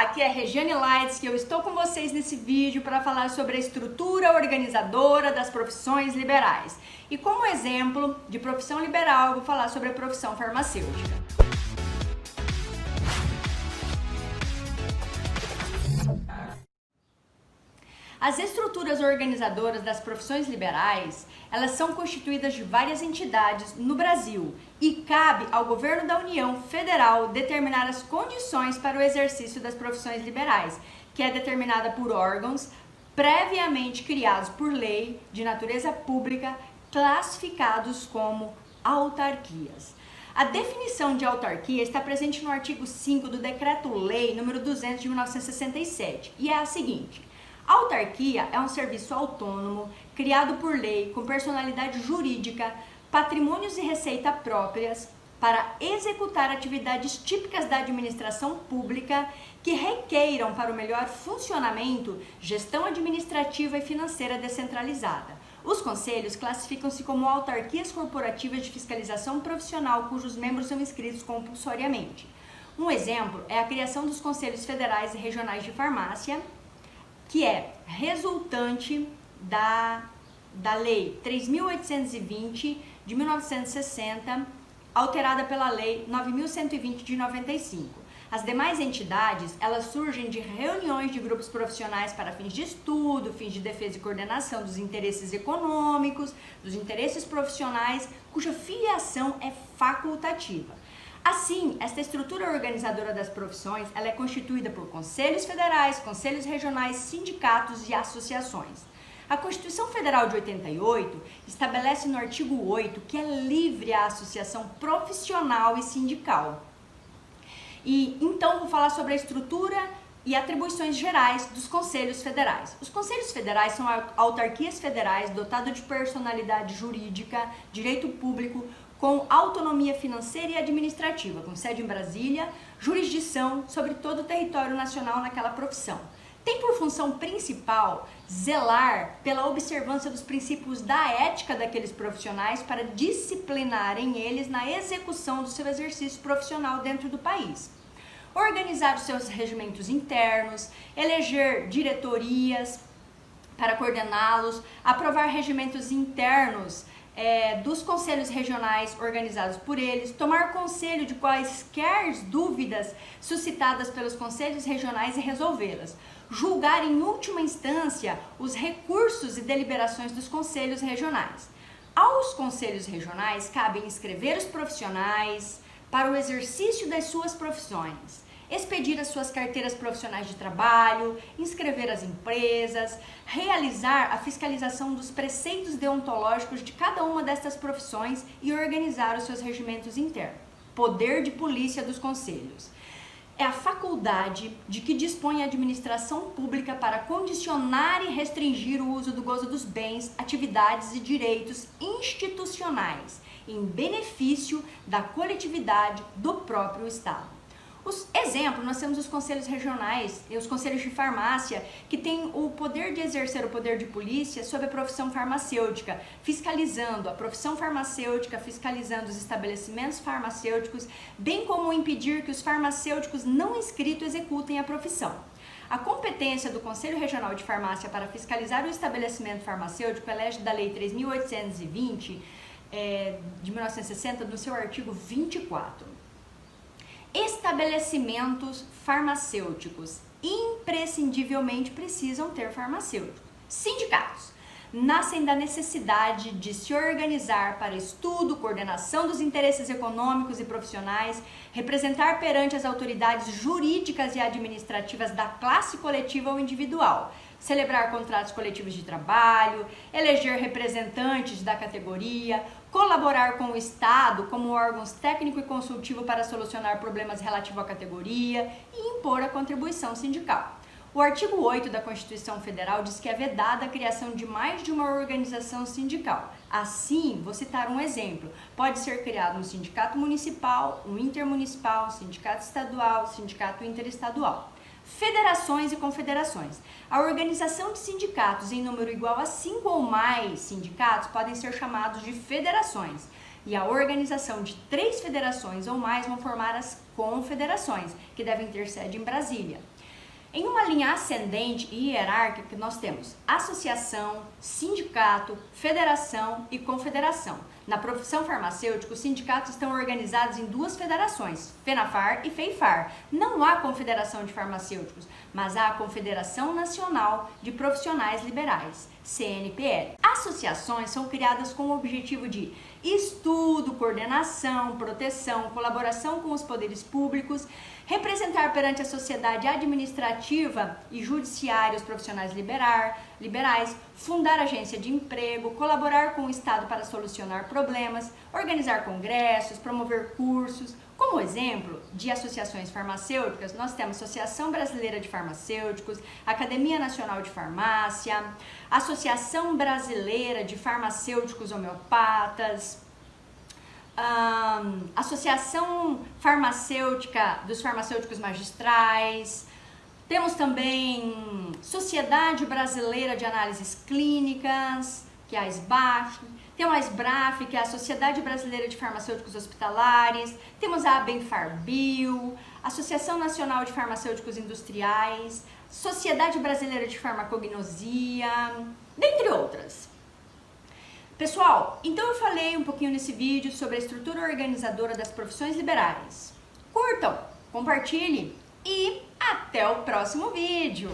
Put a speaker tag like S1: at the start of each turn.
S1: aqui é Regiane Lights, que eu estou com vocês nesse vídeo para falar sobre a estrutura organizadora das profissões liberais. E como exemplo de profissão liberal, eu vou falar sobre a profissão farmacêutica. As estruturas organizadoras das profissões liberais, elas são constituídas de várias entidades no Brasil e cabe ao governo da União Federal determinar as condições para o exercício das profissões liberais, que é determinada por órgãos previamente criados por lei de natureza pública, classificados como autarquias. A definição de autarquia está presente no artigo 5 do Decreto-Lei nº 200 de 1967 e é a seguinte: a autarquia é um serviço autônomo, criado por lei, com personalidade jurídica, patrimônios e receita próprias, para executar atividades típicas da administração pública que requeiram para o melhor funcionamento gestão administrativa e financeira descentralizada. Os conselhos classificam-se como autarquias corporativas de fiscalização profissional cujos membros são inscritos compulsoriamente. Um exemplo é a criação dos conselhos federais e regionais de farmácia, que é resultante da Lei 3.820 de 1960, alterada pela Lei 9.120 de 95. As demais entidades, elas surgem de reuniões de grupos profissionais para fins de estudo, fins de defesa e coordenação dos interesses econômicos, dos interesses profissionais, cuja filiação é facultativa. Assim, esta estrutura organizadora das profissões, ela é constituída por conselhos federais, conselhos regionais, sindicatos e associações. A Constituição Federal de 88 estabelece no artigo 8 que é livre a associação profissional e sindical. E então vou falar sobre a estrutura e atribuições gerais dos conselhos federais. Os conselhos federais são autarquias federais dotadas de personalidade jurídica, direito público, com autonomia financeira e administrativa, com sede em Brasília, jurisdição sobre todo o território nacional naquela profissão. Tem por função principal zelar pela observância dos princípios da ética daqueles profissionais para disciplinarem eles na execução do seu exercício profissional dentro do país. Organizar os seus regimentos internos, eleger diretorias para coordená-los, aprovar regimentos internos dos conselhos regionais organizados por eles, tomar conselho de quaisquer dúvidas suscitadas pelos conselhos regionais e resolvê-las, julgar em última instância os recursos e deliberações dos conselhos regionais. Aos conselhos regionais cabe inscrever os profissionais para o exercício das suas profissões, expedir as suas carteiras profissionais de trabalho, inscrever as empresas, realizar a fiscalização dos preceitos deontológicos de cada uma destas profissões e organizar os seus regimentos internos. Poder de polícia dos conselhos é a faculdade de que dispõe a administração pública para condicionar e restringir o uso do gozo dos bens, atividades e direitos institucionais em benefício da coletividade do próprio Estado. Exemplo, nós temos os conselhos regionais e os conselhos de farmácia, que têm o poder de exercer o poder de polícia sobre a profissão farmacêutica, fiscalizando a profissão farmacêutica, fiscalizando os estabelecimentos farmacêuticos, bem como impedir que os farmacêuticos não inscritos executem a profissão. A competência do Conselho Regional de Farmácia para fiscalizar o estabelecimento farmacêutico elege da Lei 3.820 de 1960, no seu artigo 24. Estabelecimentos farmacêuticos imprescindivelmente precisam ter farmacêutico. Sindicatos nascem da necessidade de se organizar para estudo, coordenação dos interesses econômicos e profissionais, representar perante as autoridades jurídicas e administrativas da classe coletiva ou individual, celebrar contratos coletivos de trabalho, eleger representantes da categoria, colaborar com o Estado como órgãos técnico e consultivo para solucionar problemas relativos à categoria e impor a contribuição sindical. O artigo 8 da Constituição Federal diz que é vedada a criação de mais de uma organização sindical. Assim, vou citar um exemplo: pode ser criado um sindicato municipal, um intermunicipal, um sindicato estadual, sindicato interestadual. Federações e confederações. A organização de sindicatos em número igual a 5 ou mais sindicatos podem ser chamados de federações. E a organização de 3 federações ou mais vão formar as confederações, que devem ter sede em Brasília. Em uma linha ascendente e hierárquica, nós temos associação, sindicato, federação e confederação. Na profissão farmacêutica, os sindicatos estão organizados em duas federações, FENAFAR e FEIFAR. Não há confederação de farmacêuticos, mas há a Confederação Nacional de Profissionais Liberais, CNPL. Associações são criadas com o objetivo de estudo, coordenação, proteção, colaboração com os poderes públicos, representar perante a sociedade administrativa e judiciária os profissionais liberais, fundar agência de emprego, colaborar com o Estado para solucionar problemas, organizar congressos, promover cursos. Como exemplo de associações farmacêuticas, nós temos a Associação Brasileira de Farmacêuticos, Academia Nacional de Farmácia, Associação Brasileira de Farmacêuticos Homeopatas, Associação Farmacêutica dos Farmacêuticos Magistrais, temos também Sociedade Brasileira de Análises Clínicas, que é a SBAF, temos a SBRAF, que é a Sociedade Brasileira de Farmacêuticos Hospitalares, temos a Abenfarbio, Associação Nacional de Farmacêuticos Industriais, Sociedade Brasileira de Farmacognosia, dentre outras. Pessoal, então eu falei um pouquinho nesse vídeo sobre a estrutura organizadora das profissões liberais. Curtam, compartilhem e até o próximo vídeo!